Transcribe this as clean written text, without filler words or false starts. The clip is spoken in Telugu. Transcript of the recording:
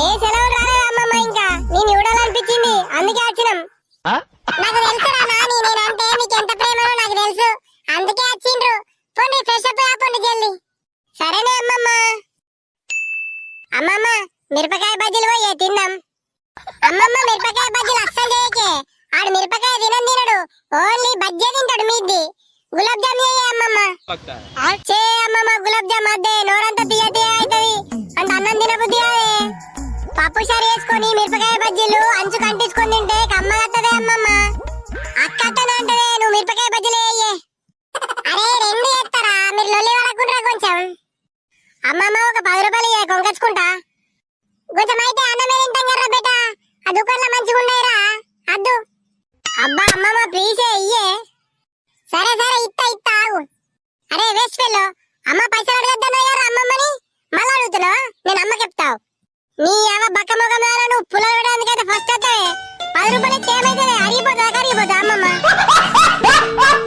ఏ సెలవులు రాలేదు అమ్మమ్మ, ఇంకా నేను చూడాలనిపించింది అందుకే వచ్చినాం. నాకు తెలుసురా నాని, నేనంటే మీకు ఎంత ప్రేమనో నాకు తెలుసు, అందుకే వచ్చిండ్రు. పోండి ఫ్రెష్ అప్ అయిపోండి జల్ది. సరేనే అమ్మమ్మ. అమ్మమ్మ మిరపకాయ బజ్జీలు పోయే తిందాం. అమ్మమ్మ మిరపకాయ బజ్జీలు అస్సలు చేయకే, ఆడు మిరపకాయ తినడు, ఓన్లీ బజ్జీ తింటాడు. మీది గులాబ్ జామ్ చేయ అమ్మమ్మ. చే అమ్మమ్మ గులాబ్ జామ్ అద్దే, నోరంతా తీయ తీయ అవుతుంది, అంటే అన్నం తినబుద్ధి కాదే. పప్పు షారు వేసుకొని మిరపకాయ బజ్జీలు అంచు కంటించుకొని తింటే కమ్మగత్తదే అమ్మమ్మ. అక్కత్తనే అంటదే, నువ్వు మిరపకాయ బజ్జీలు వేయే. అరే రెండు చేస్తారా, మీరు లొల్లి వరకుంటారా కొంచెం. అమ్మమ్మ ఒక 10 రూపాయలు కొనుకొచ్చుకుంటా. కొంచెం అయితే అన్నమే తింటాం కదా బేట, ఆ దుకాణంలో మంచిగా ఉన్నాయిరా అద్దు. అబ్బా అమ్మమ్మ ప్లీజ్ ఇయ్యే. సరే సరే ఇత్తా ఆగు. అరే వేస్ట్ ఫెల్లో, అమ్మ పైసలు అడగద్దన్నాయారు అమ్మమ్మని, మళ్ళీ అడుగుతున్నావా? నేను అమ్మకి చెప్తావు. నీ అమ్మ బక్క మొగం నువ్వు పుల్ల వేయడానికైతే ఫస్ట్ అయితే 10 రూపాయలు ఏమైతే అరిగిపోతుందా కరిగిపోతుందా?